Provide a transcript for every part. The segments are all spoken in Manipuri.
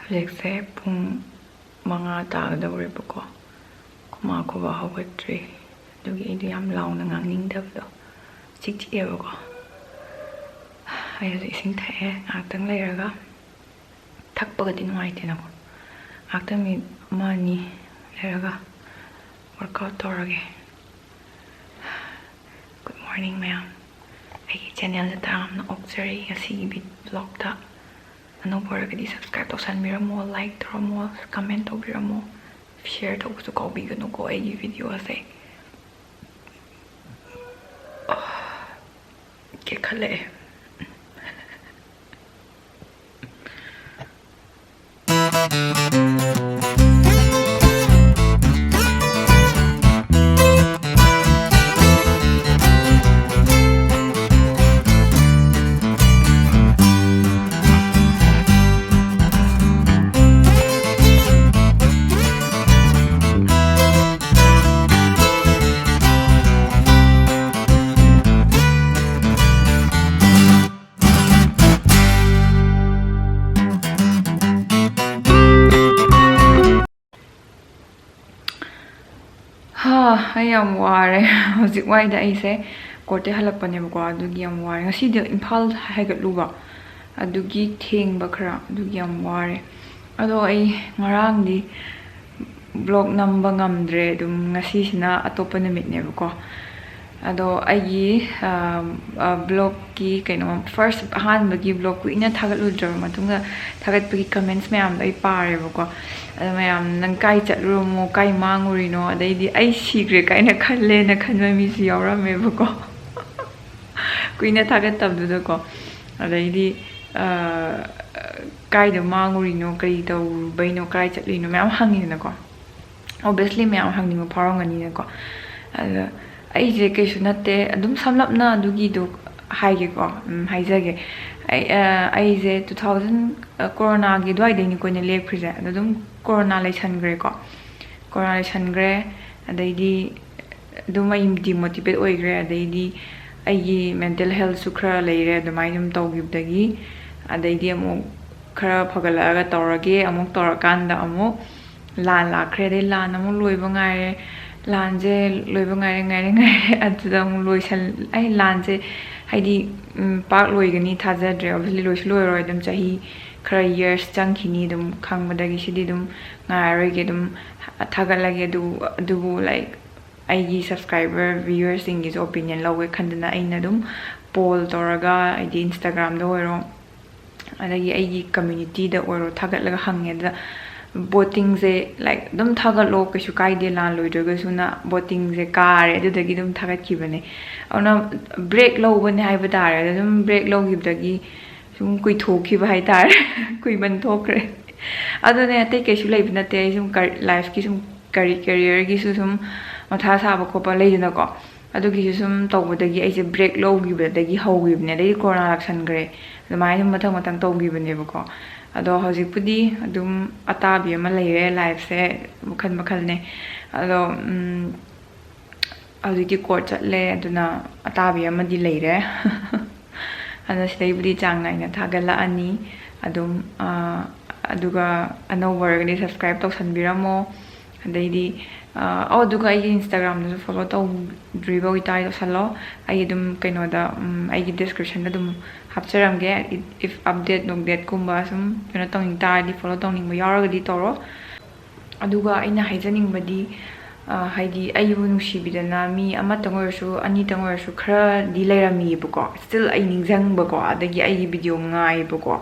Hꯧꯖꯤꯛꯁꯦ ꯄꯨꯡ 5 ꯇꯥꯒꯗꯧꯔꯦꯕꯀꯣ. ꯈꯨꯃꯥ ꯈꯨꯕꯥ ꯍꯧꯒꯠꯇ꯭ꯔꯤ. ꯑꯗꯨꯒꯤ ꯑꯩꯗꯣ ꯌꯥꯝ ꯂꯥꯎꯅ ꯉꯥꯡꯅꯤꯡꯗꯕꯗꯣ. ꯆꯤꯛꯑꯦꯕꯀꯣ. ꯑꯩ ꯍꯧꯖꯤꯛ ꯏꯁꯤꯡ ꯊꯛꯑꯦ. ꯉꯥꯏꯍꯥꯛꯇꯪ ꯂꯩꯔꯒ ꯊꯛꯄꯒꯗꯤ ꯅꯨꯡꯉꯥꯏꯇꯦꯅꯀꯣ. ꯉꯥꯏꯍꯥꯛꯇꯪ ꯃꯤꯅꯤꯠ 1-2 ꯂꯩꯔꯒ ꯋꯥꯔꯛꯑꯥꯎꯠ ꯇꯧꯔꯒꯦ. ꯒꯨꯗ ꯃꯣꯔꯅꯤꯡ ꯃꯌꯥꯝ. ꯑꯩꯒꯤ ꯆꯦꯅꯦꯜꯁꯦ ꯇꯔꯥꯝꯅ ꯑꯣꯛꯆꯔꯤ. ꯉꯁꯤꯒꯤ ꯕ꯭ꯂꯣꯛꯇ ꯑꯅꯧꯕ ꯑꯣꯏꯔꯒꯗꯤ ꯁꯕꯁꯀ꯭ꯔꯥꯏꯕ ꯇꯧꯁꯟꯕꯤꯔꯝꯃꯣ, ꯂꯥꯏꯛ ꯇꯧꯔꯝꯃꯣ, ꯀꯃꯦꯟ ꯇꯧꯕꯤꯔꯝꯃꯣ, ꯁꯤꯌꯔ ꯇꯧꯕꯁꯨ ꯀꯥꯎꯕꯤꯒꯅꯨꯀꯣ ꯑꯩꯒꯤ ꯚꯤꯗꯤꯑꯣꯁꯦ. ꯀꯦꯈꯠꯂꯛꯑꯦ. ꯑꯩ ꯌꯥꯝ ꯋꯥꯔꯦ. ꯍꯧꯖꯤꯛ ꯋꯥꯏꯗ ꯑꯩꯁꯦ ꯀꯣꯔꯠꯇꯩ ꯍꯜꯂꯛꯄꯅꯦꯕꯀꯣ. ꯑꯗꯨꯒꯤ ꯌꯥꯝ ꯋꯥꯔꯦ. ꯉꯁꯤꯗꯤ ꯏꯝꯐꯥꯜ ꯍꯥꯏꯒꯠꯂꯨꯕ. ꯑꯗꯨꯒꯤ ꯊꯦꯡꯕ ꯈꯔ. ꯑꯗꯨꯒꯤ ꯌꯥꯝ ꯋꯥꯔꯦ. ꯑꯗꯣ ꯑꯩ ꯉꯔꯥꯡꯗꯤ ꯕ꯭ꯂꯣꯛ ꯅꯝꯕ ꯉꯝꯗ꯭ꯔꯦ. ꯑꯗꯨꯝ ꯉꯁꯤꯁꯤꯅ ꯑꯇꯣꯞꯄ ꯅꯨꯃꯤꯠꯅꯦꯕꯀꯣ. ꯑꯗꯣ ꯑꯩꯒꯤ ꯕ꯭ꯂꯣꯛꯀꯤ ꯐꯥꯔꯁ ꯑꯍꯥꯟꯕꯒꯤ ꯕ꯭ꯂꯣꯛ ꯀꯨꯏꯅ ꯊꯥꯒꯠꯂꯨꯗ꯭ꯔꯕ ꯃꯇꯨꯡꯗ ꯊꯥꯒꯠꯄꯒꯤ ꯀꯃꯦꯟꯠꯁ ꯃꯌꯥꯝꯗꯣ ꯑꯩ ꯄꯥꯔꯦꯕꯀꯣ. ꯑꯗꯣ ꯃꯌꯥꯝ ꯅꯪ ꯀꯥꯏ ꯆꯠꯂꯨꯔꯃꯣ, ꯀꯥꯏ ꯃꯥꯡꯉꯨꯔꯤꯅꯣ, ꯑꯗꯩꯗꯤ ꯑꯩ ꯁꯤꯈ꯭ꯔꯦ ꯀꯥꯏꯅ ꯈꯜꯂꯦꯅ ꯈꯟꯕ ꯃꯤꯁꯨ ꯌꯥꯎꯔꯝꯃꯦꯕꯀꯣ. ꯀꯨꯏꯅ ꯊꯥꯒꯠꯇꯕꯗꯨꯗꯀꯣ. ꯑꯗꯩꯗꯤ ꯀꯥꯏꯗ ꯃꯥꯡꯉꯨꯔꯤꯅꯣ, ꯀꯔꯤ ꯇꯧꯕꯩꯅꯣ, ꯀꯥꯏ ꯆꯠꯂꯤꯅꯣ ꯃꯌꯥꯝ ꯍꯪꯉꯤꯗꯅꯀꯣ. ꯑꯣꯕꯤꯌꯁꯂꯤ ꯃꯌꯥꯝ ꯍꯪꯅꯤꯡꯕ ꯐꯥꯎꯔꯝꯒꯅꯤꯅꯀꯣ. ꯑꯗ ꯑꯩꯁꯦ ꯀꯩꯁꯨ ꯅꯠꯇꯦ. ꯑꯗꯨꯝ ꯁꯝꯂꯞꯅ ꯑꯗꯨꯒꯤꯗꯣ ꯍꯥꯏꯒꯦꯀꯣ. ꯍꯥꯏꯖꯒꯦ. ꯑꯩꯁꯦ 2000 ꯀꯣꯔꯣꯅꯥꯒꯤ ꯑꯗꯨꯋꯥꯏꯗꯩꯅꯤꯀꯣ ꯑꯩꯅ ꯂꯦꯞꯈ꯭ꯔꯤꯁꯦ. ꯑꯗꯣ ꯑꯗꯨꯝ ꯀꯣꯔꯣꯅꯥ ꯂꯩꯁꯟꯈ꯭ꯔꯦꯀꯣ. ꯀꯣꯔꯣꯅꯥ ꯂꯩꯁꯟꯈ꯭ꯔꯦ. ꯑꯗꯩꯗꯤ ꯑꯗꯨꯝ ꯑꯩ ꯗꯤꯃꯣꯇꯤꯚꯦꯠ ꯑꯣꯏꯈ꯭ꯔꯦ. ꯑꯗꯩꯗꯤ ꯑꯩꯒꯤ ꯃꯦꯟꯇꯦꯜ ꯍꯦꯜꯊꯁꯨ ꯈꯔ ꯂꯩꯔꯦ. ꯑꯗꯨꯃꯥꯏꯅ ꯑꯗꯨꯝ ꯇꯧꯈꯤꯕꯗꯒꯤ ꯑꯗꯩꯗꯤ ꯑꯃꯨꯛ ꯈꯔ ꯐꯒꯠꯂꯛꯑꯒ ꯇꯧꯔꯒꯦ ꯑꯃꯨꯛ ꯇꯧꯔꯀꯥꯟꯗ ꯑꯃꯨꯛ ꯂꯥꯟ ꯂꯥꯛꯈ꯭ꯔꯦ. ꯑꯗꯩ ꯂꯥꯟ ꯑꯃꯨꯛ ꯂꯣꯏꯕ ꯉꯥꯏꯔꯦ. ꯂꯥꯟꯁꯦ ꯂꯣꯏꯕ ꯉꯥꯏꯔꯦ. ꯑꯗꯨꯗ ꯑꯃꯨꯛ ꯑꯩ ꯂꯥꯟꯁꯦ ꯍꯥꯏꯗꯤ ꯄꯥꯛ ꯂꯣꯏꯒꯅꯤ ꯊꯥꯖꯗ꯭ꯔꯦ. ꯑꯣꯕꯤꯌꯁꯂꯤ ꯂꯣꯏꯁꯨ ꯂꯣꯏꯔꯣꯏ. ꯑꯗꯨꯝ ꯆꯍꯤ ꯈꯔ ꯌꯔꯁ ꯆꯪꯈꯤꯅꯤ. ꯑꯗꯨꯝ ꯈꯪꯕꯗꯒꯤ ꯁꯤꯗꯤ ꯑꯗꯨꯝ ꯉꯥꯏꯔꯔꯣꯏꯒꯦ, ꯑꯗꯨꯝ ꯊꯥꯒꯠꯂꯒꯦ. ꯑꯗꯨꯕꯨ ꯂꯥꯏꯛ ꯑꯩꯒꯤ ꯁꯕꯁꯀ꯭ꯔꯥꯏꯕꯔ ꯚ꯭ꯌꯨꯋꯔꯁꯤꯡꯒꯤꯁꯨ ꯑꯣꯄꯤꯅꯤꯌꯟ ꯂꯧꯒꯦ ꯈꯟꯗꯅ ꯑꯩꯅ ꯑꯗꯨꯝ ꯄꯣꯜ ꯇꯧꯔꯒ ꯍꯥꯏꯗꯤ ꯏꯟꯁꯇꯥꯒ꯭ꯔꯥꯝꯗ ꯑꯣꯏꯔꯣ ꯑꯗꯒꯤ ꯑꯩꯒꯤ ꯀꯝꯃ꯭ꯌꯨꯅꯤꯇꯤꯗ ꯑꯣꯏꯔꯣ ꯊꯥꯒꯠꯂꯒ ꯍꯪꯉꯦ. ꯑꯗꯨꯗ ꯚꯣꯇꯤꯡꯁꯦ ꯂꯥꯏꯛ ꯑꯗꯨꯝ ꯊꯥꯒꯠꯂꯣ ꯀꯩꯁꯨ ꯀꯥꯏꯗꯦ, ꯂꯥꯟ ꯂꯣꯏꯗ꯭ꯔꯒꯁꯨꯅ ꯚꯣꯇꯤꯡꯁꯦ ꯀꯥꯔꯦ. ꯑꯗꯨꯗꯒꯤ ꯑꯗꯨꯝ ꯊꯥꯒꯠꯈꯤꯕꯅꯦ. ꯑꯗꯨꯅ ꯕ꯭ꯔꯦꯛ ꯂꯧꯕꯅꯦ ꯍꯥꯏꯕ ꯇꯥꯔꯦ. ꯑꯗꯨꯝ ꯕ꯭ꯔꯦꯛ ꯂꯧꯈꯤꯕꯗꯒꯤ ꯁꯨꯝ ꯀꯨꯏꯊꯣꯛꯈꯤꯕ ꯍꯥꯏꯇꯥꯔꯦ. ꯀꯨꯏꯃꯟ ꯊꯣꯛꯈ꯭ꯔꯦ. ꯑꯗꯨꯅꯦ ꯑꯇꯩ ꯀꯩꯁꯨ ꯂꯩꯕ ꯅꯠꯇꯦ. ꯑꯩ ꯁꯨꯝ ꯂꯥꯏꯐꯀꯤ ꯁꯨꯝ ꯀꯦꯔꯤꯌꯔꯒꯤꯁꯨ ꯁꯨꯝ ꯃꯊꯥ ꯁꯥꯕ ꯈꯣꯠꯄ ꯂꯩꯗꯅꯀꯣ. ꯑꯗꯨꯒꯤꯁꯨ ꯁꯨꯝ ꯇꯧꯕꯗꯒꯤ ꯑꯩꯁꯦ ꯕ꯭ꯔꯦꯛ ꯂꯧꯈꯤꯕꯗꯒꯤ ꯍꯧꯈꯤꯕꯅꯦ. ꯑꯗꯩꯗꯤ ꯀꯣꯔꯣꯅꯥ ꯂꯥꯛꯁꯟꯈ꯭ꯔꯦ. ꯑꯗꯨꯃꯥꯏꯅ ꯃꯊꯪ ꯃꯊꯪ ꯇꯧꯈꯤꯕꯅꯦꯕꯀꯣ. ꯑꯗꯣ ꯍꯧꯖꯤꯛꯄꯨꯗꯤ ꯑꯗꯨꯝ ꯑꯇꯥꯕꯤ ꯑꯃ ꯂꯩꯔꯦ. ꯂꯥꯏꯐꯁꯦ ꯃꯈꯜ ꯃꯈꯜꯅꯦ. ꯑꯗꯣ ꯍꯧꯖꯤꯛꯇꯤ ꯀꯣꯔꯠ ꯆꯠꯂꯦ. ꯑꯗꯨꯅ ꯑꯇꯥꯕꯤ ꯑꯃꯗꯤ ꯂꯩꯔꯦ. ꯑꯗꯣ ꯁꯤꯗꯩꯕꯨꯗꯤ ꯆꯥꯡ ナꯏꯅ ꯊꯥꯒꯠꯂꯛꯑꯅꯤ. ꯑꯗꯨꯝ ꯑꯗꯨꯒ ꯑꯅꯧꯕ ꯑꯣꯏꯔꯒꯗꯤ ꯁꯕꯁꯀ꯭ꯔꯥꯏꯕ ꯇꯧꯁꯟꯕꯤꯔꯝꯃꯣ. ꯑꯗꯩꯗꯤ ꯑꯗꯨꯒ ꯑꯩꯒꯤ ꯏꯟꯁꯇꯥꯒ꯭ꯔꯥꯝꯗꯁꯨ ꯐꯣꯂꯣ ꯇꯧꯗ꯭ꯔꯤꯕ ꯑꯣꯏꯇꯥꯔꯗꯤ ꯇꯧꯁꯜꯂꯣ. ꯑꯩ ꯑꯗꯨꯝ ꯀꯩꯅꯣꯗ ꯑꯩꯒꯤ ꯗꯤꯁꯀ꯭ꯔꯤꯞꯁꯟꯗ ꯑꯗꯨꯝ ꯍꯥꯞꯆꯔꯝꯒꯦ. ꯏꯐ ꯑꯞꯗꯦꯠ ꯅꯨꯡꯗꯦꯠꯀꯨꯝꯕ ꯁꯨꯝ ꯀꯩꯅꯣ ꯇꯧꯅꯤꯡ ꯇꯥꯔꯗꯤ ꯐꯣꯂꯣ ꯇꯧꯅꯤꯡꯕ ꯌꯥꯎꯔꯒꯗꯤ ꯇꯧꯔꯣ. ꯑꯗꯨꯒ ꯑꯩꯅ ꯍꯥꯏꯖꯅꯤꯡꯕꯗꯤ ꯍꯥꯏꯗꯤ ꯑꯩꯕꯨ ꯅꯨꯡꯁꯤꯕꯤꯗꯅ ꯃꯤ ꯑꯃꯇꯪ ꯑꯣꯏꯔꯁꯨ ꯑꯅꯤꯇꯪ ꯑꯣꯏꯔꯁꯨ ꯈꯔꯗꯤ ꯂꯩꯔꯝꯃꯤꯕꯀꯣ. ꯁ꯭ꯇꯤꯜ ꯑꯩ ꯅꯤꯡꯁꯤꯡꯕꯀꯣ. ꯑꯗꯒꯤ ꯑꯩꯒꯤ ꯚꯤꯗꯤꯑꯣ ꯉꯥꯏꯕꯀꯣ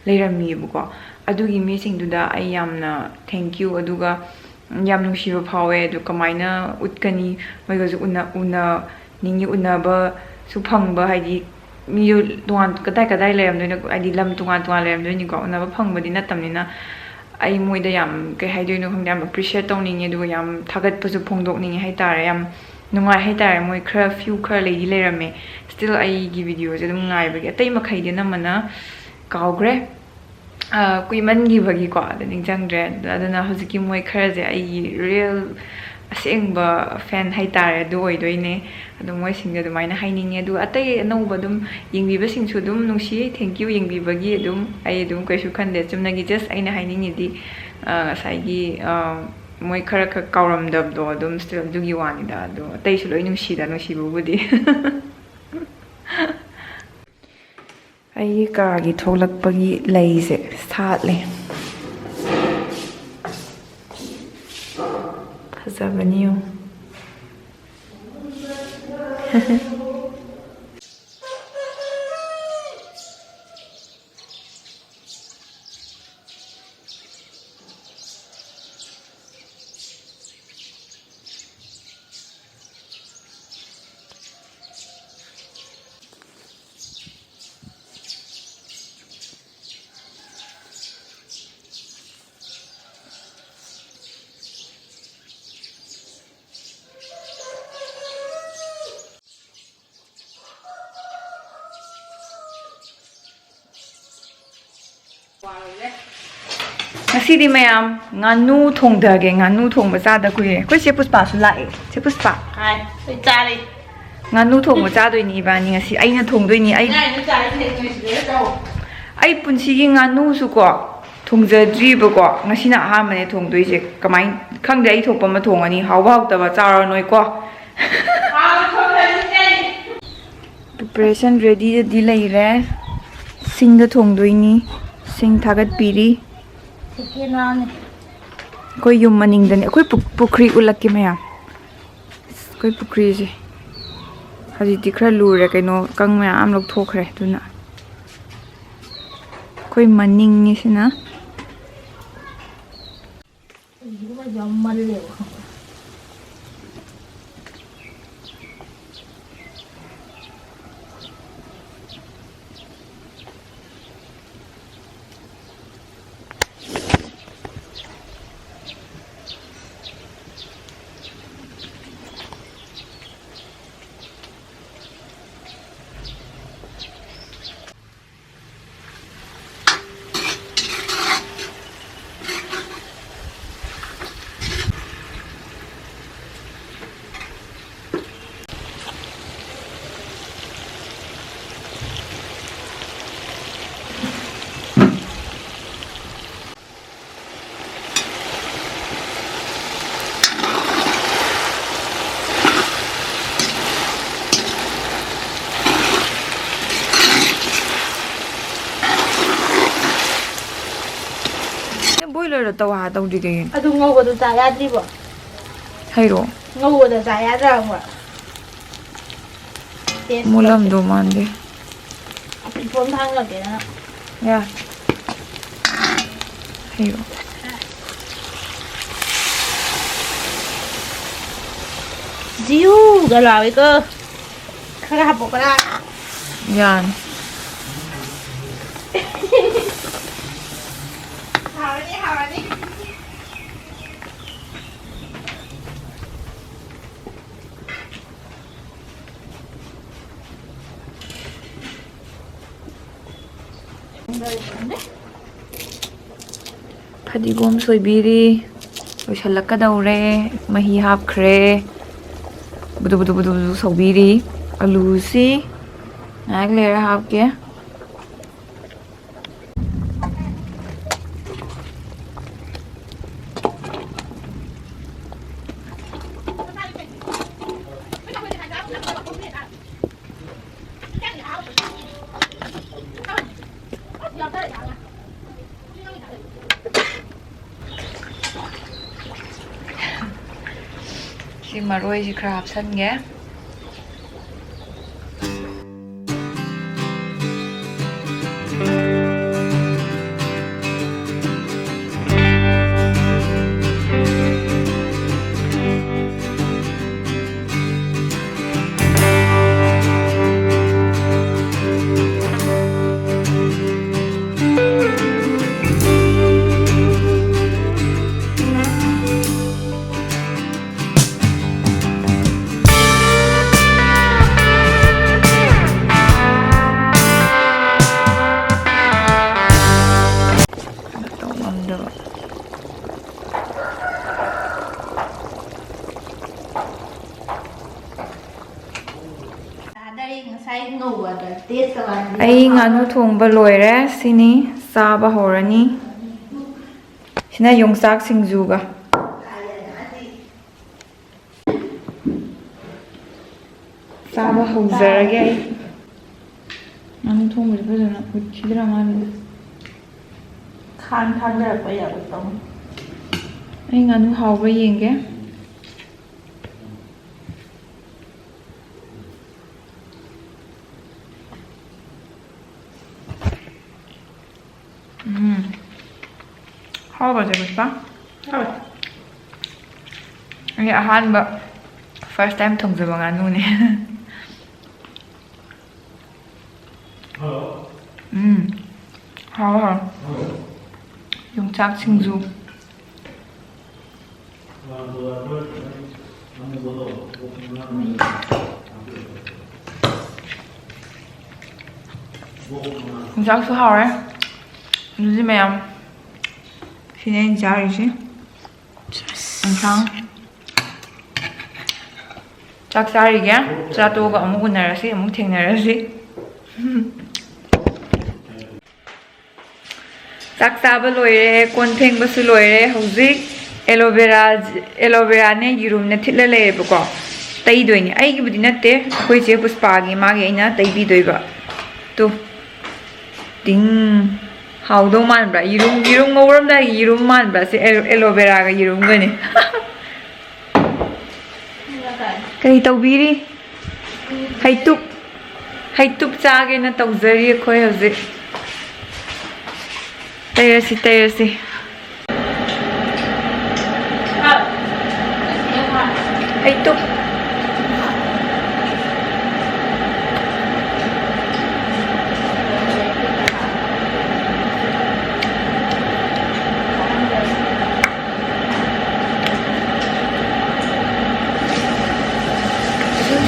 ꯂꯩꯔꯝꯃꯤꯕꯀꯣ. ꯑꯗꯨꯒꯤ ꯃꯤꯁꯤꯡꯗꯨꯗ ꯑꯩ ꯌꯥꯝꯅ ꯊꯦꯡꯛꯌꯨ. ꯑꯗꯨꯒ ꯌꯥꯝ ꯅꯨꯡꯁꯤꯕ ꯐꯥꯎꯋꯦ. ꯑꯗꯨ ꯀꯃꯥꯏꯅ ꯎꯠꯀꯅꯤ, ꯃꯣꯏꯒꯁꯨ ꯎꯅꯅꯤꯡꯉꯤ, ꯎꯅꯕꯁꯨ ꯐꯪꯕ ꯍꯥꯏꯗꯤ ꯃꯤꯁꯨ ꯀꯗꯥꯏ ꯂꯩꯔꯝꯗꯣꯏꯅꯣ, ꯍꯥꯏꯗꯤ ꯂꯝ ꯇꯣꯉꯥꯟ ꯂꯩꯔꯝꯗꯣꯏꯅꯤꯀꯣ. ꯎꯅꯕ ꯐꯪꯕꯗꯤ ꯅꯠꯇꯕꯅꯤ나 ꯑꯩ ꯃꯣꯏꯗ ꯌꯥꯝ ꯀꯩ ꯍꯥꯏꯗꯣꯏꯅꯣ ꯈꯪꯗꯦ, ꯌꯥꯝ ꯑꯦꯄ꯭ꯔꯤꯁꯤꯌꯦꯠ ꯇꯧꯅꯤꯡꯉꯦ. ꯑꯗꯨꯒ ꯌꯥꯝ ꯊꯥꯒꯠꯄꯁꯨ ꯐꯣꯡꯗꯣꯛꯅꯤꯡꯉꯦ ꯍꯥꯏꯇꯥꯔꯦ. ꯌꯥꯝ ꯅꯨꯡꯉꯥꯏ ꯍꯥꯏꯇꯥꯔꯦ. ꯃꯣꯏ ꯈꯔ ꯂꯩꯔꯝꯃꯦ. ꯁ꯭ꯇꯤꯜ ꯑꯩꯒꯤ ꯚꯤꯗꯤꯑꯣꯁꯦ ꯑꯗꯨꯝ ꯉꯥꯏꯕꯒꯤ. ꯑꯇꯩ ꯃꯈꯩꯗꯤ ꯑꯅꯝꯕꯅ ꯀꯥꯎꯈ꯭ꯔꯦ, ꯀꯨꯏꯃꯟꯈꯤꯕꯒꯤꯀꯣ. ꯑꯗ ꯅꯤꯡꯁꯤꯡꯗ꯭ꯔꯦ. ꯑꯗꯨꯅ ꯍꯧꯖꯤꯛꯀꯤ ꯃꯣꯏ ꯈꯔꯁꯦ ꯑꯩꯒꯤ ꯔꯤꯌꯦꯜ ꯑꯁꯦꯡꯕ ꯐꯦꯟ ꯍꯥꯏꯇꯥꯔꯦ ꯑꯗꯨ ꯑꯣꯏꯗꯣꯏꯅꯦ ꯑꯗꯣ ꯃꯣꯏꯁꯤꯡꯗꯣ ꯑꯗꯨꯃꯥꯏꯅ ꯍꯥꯏꯅꯤꯡꯉꯦ ꯑꯗꯨꯒ ꯑꯇꯩ ꯑꯅꯧꯕ ꯑꯗꯨꯝ ꯌꯦꯡꯕꯤꯕꯁꯤꯡꯁꯨ ꯑꯗꯨꯝ ꯅꯨꯡꯁꯤ ꯊꯦꯡꯀ꯭ꯌꯨ ꯌꯦꯡꯕꯤꯕꯒꯤ ꯑꯗꯨꯝ ꯑꯩ ꯑꯗꯨꯝ ꯀꯩꯁꯨ ꯈꯟꯗꯦ ꯆꯨꯝꯅꯒꯤ ꯖꯁ ꯑꯩꯅ ꯍꯥꯏꯅꯤꯡꯉꯤꯗꯤ ꯉꯁꯥꯏꯒꯤ ꯃꯣꯏ ꯈꯔ ꯀꯥꯎꯔꯝꯗꯕꯗꯣ ꯑꯗꯨꯝ ꯁ꯭ꯇꯤꯜ ꯑꯗꯨꯒꯤ ꯋꯥꯅꯤꯗ ꯑꯗꯣ ꯑꯇꯩꯁꯨ ꯂꯣꯏ ꯅꯨꯡꯁꯤꯕꯕꯨꯗꯤ ꯑꯩꯒꯤ ꯀꯥꯒꯤ ꯊꯣꯛꯂꯛꯄꯒꯤ ꯂꯩꯁꯦ ꯁꯥꯠꯂꯦ ꯐꯖꯕꯅꯤ ꯌꯦꯡꯉꯨ ꯉꯁꯤꯗꯤ ꯃꯌꯥꯝ ꯉꯥꯅꯨ ꯊꯣꯡꯗꯒꯦ ꯉꯥꯅꯨ ꯊꯣꯡꯕ ꯆꯥꯗ ꯀꯨꯏꯔꯦ ꯑꯩꯈꯣꯏ ꯆꯦ ꯄꯨꯁꯄꯥꯁꯨ ꯂꯥꯛꯑꯦ ꯆꯦ ꯄꯨꯁꯄꯥ ꯍꯥꯏ ꯑꯩ ꯆꯥꯔꯦ ꯉꯥꯅꯨ ꯊꯣꯡꯕ ꯆꯥꯗꯣꯏꯅꯤ ꯏꯕꯥꯅꯤ ꯉꯁꯤ ꯑꯩꯅ ꯊꯣꯡꯗꯣꯏꯅꯤ ꯑꯩ ꯄꯨꯟꯁꯤꯒꯤ ꯉꯥꯅꯨꯁꯨ ꯀꯣ ꯊꯣꯡꯖꯗ꯭ꯔꯤꯕꯀꯣ ꯉꯁꯤꯅ ꯑꯍꯥꯟꯕꯅꯦ ꯊꯣꯡꯗꯣꯏꯁꯦ ꯀꯃꯥꯏꯅ ꯈꯪꯗꯦ ꯑꯩ ꯊꯣꯛꯄ ꯑꯃ ꯊꯣꯡꯉꯅꯤ ꯍꯥꯎꯕ ꯍꯥꯎꯇꯕ ꯆꯥꯔꯅꯣꯏꯀꯣ ꯄ꯭ꯔꯤꯄꯦꯔꯦꯁꯟ ꯔꯦꯗꯤꯗꯗꯤ ꯂꯩꯔꯦ ꯁꯤꯡꯗ ꯊꯣꯡꯗꯣꯏꯅꯤ ꯁꯤꯡ ꯊꯥꯒꯠꯄꯤꯔꯤ ꯑꯩꯈꯣই ꯌꯨꯝ ꯃꯅꯤꯡꯗꯅꯤ ꯑꯩꯈꯣꯏ ꯄꯨꯈ꯭ꯔꯤ ꯎꯠꯂꯛꯀꯦ ꯃꯌꯥꯝ ꯑꯩꯈꯣꯏ ꯄꯨꯈ꯭ꯔꯤꯁꯦ ꯍꯧꯖꯤꯛꯇꯤ ꯈꯔ ꯂꯨꯔꯦ ꯀꯩꯅꯣ ꯀꯪ ꯃꯌꯥꯝ ꯂꯧꯊꯣꯛꯈ꯭ꯔꯦ ꯑꯗꯨꯅ ꯑꯩꯈꯣꯏ ꯃꯅꯤꯡꯅꯤꯁꯤꯅ ꯕꯣꯏꯂꯔꯗ ꯇꯧ ꯇꯧꯗ꯭ꯔꯤ ꯀꯩꯒꯤꯅꯣ ꯑꯗꯨ ꯉꯧꯕꯗꯨ ꯆꯥ ꯌꯥꯗ꯭ꯔꯤꯕꯣ ꯍꯩꯔꯣ ꯉꯧꯕꯗ ꯆꯥ ꯌꯥꯗ꯭ꯔꯕ ꯃꯨꯜꯂꯝꯗꯧ ꯃꯥꯟꯗꯦ ꯐꯣꯟ ꯊꯥꯡꯂꯛꯀꯦꯅ ꯌꯥ ꯍꯩꯔꯣ ꯖꯤꯎꯒ ꯂꯥꯎꯏꯀꯣ ꯈꯔ ꯍꯥꯞꯄꯛꯑꯣꯔꯥ ꯌꯥꯅꯤ ꯍꯥꯎꯔꯅꯤ ꯐꯗꯤꯒꯣꯝ ꯁꯣꯏꯕꯤꯔꯤ ꯂꯣꯏꯁꯤꯜꯂꯛꯀꯗꯧꯔꯦ ꯃꯍꯤ ꯍꯥꯞꯈ꯭ꯔꯦ ꯕꯨꯗꯨ ꯕꯨꯗꯨ ꯕꯨꯗꯨ ꯕꯨꯗꯨ ꯁꯧꯕꯤꯔꯤ ꯑꯂꯨꯁꯤ ꯉꯥꯏꯍꯥꯛ ꯂꯩꯔ ꯍꯥꯞꯀꯦ ꯁꯤ ꯃꯔꯣꯏꯁꯤ ꯈꯔ ꯍꯥꯞꯆꯟꯒꯦ ꯑꯩ ꯉꯥꯅꯨ ꯊꯣꯡꯕ ꯂꯣꯏꯔꯦ. ꯁꯤꯅꯤ ꯆꯥꯕ ꯍꯧꯔꯅꯤ. ꯁꯤꯅ ꯌꯣꯡꯆꯥꯛ ꯁꯤꯡꯖꯨꯒ. ꯆꯥꯕ ꯍꯧꯖꯔꯒꯦ ꯑꯩ. ꯉꯥꯅꯨ ꯊꯣꯡꯕꯁꯦ ꯐꯖꯅ ꯎꯠꯈꯤꯗ꯭ꯔꯥ ꯃꯥꯜꯂꯦ. ꯈꯥꯟ ꯊꯥꯡꯗꯔꯛꯄ ꯌꯥꯕ ꯇꯧ. ꯑꯩ ꯉꯥꯅꯨ ꯍꯥꯎꯕ꯭ꯔꯥ ꯌꯦꯡꯒꯦ. 하워봐줘 볼까? 이게 아한바 first time thongba nganu ne. 하워. 용착 싱주. 용착수 하워. 요즘에 Sini cari sih. Encang. Cak cari ya. Satu gak mau narasi, mau ting narasi. Cak saba loire, konting basu loire, hauzik aloe vera ne yurum ne thila le buko. Tai doi ni. Ai gi budi natte, koi je puspa gi ma gi ina tai bi doi ba. Tu. Ding. How do man bra? Yirung ngawram da yirung man bra. Si aloe vera ga yirung gani. Kay tawbiri. Haytup chage na tawzari khoi hauzik. Tayarsi. Haytup.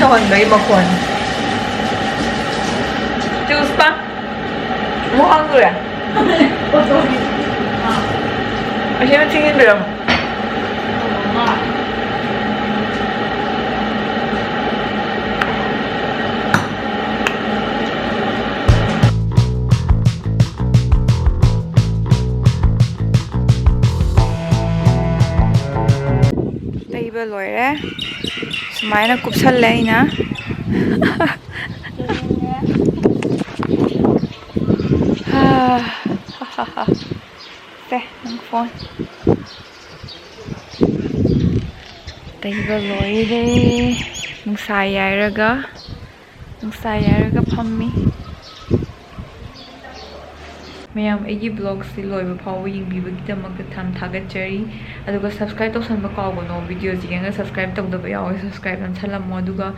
Chọn mấy mà quần juice pa mau hungry à? Asyik tingin belum? Table loire. Sumaya na kupsal le ina. Ang phone. Table loire. Nungsa yairaga phammi. mayam eigi vlogs si loiba phawa yingbibagidamagta thagatjari aduga subscribe tawsanba kawgano video jinga subscribe tawdaba yaw subscribe nan thalammo aduga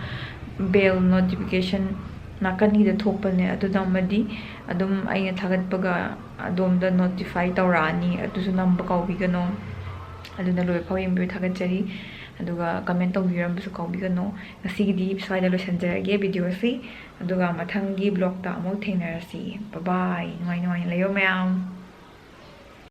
bell notification nakani da thokpane aduda madi adum aina thagatpaga adomda notify tawrani adusu namba kawbigano aduna loiba phawa yingbi thagatjari aduga comment tawbirambasu kawbigano ngasigidi swaida loisanjarage video si aduga mathangi vlog ta amok thenarasi bye bye noi noi layo mayam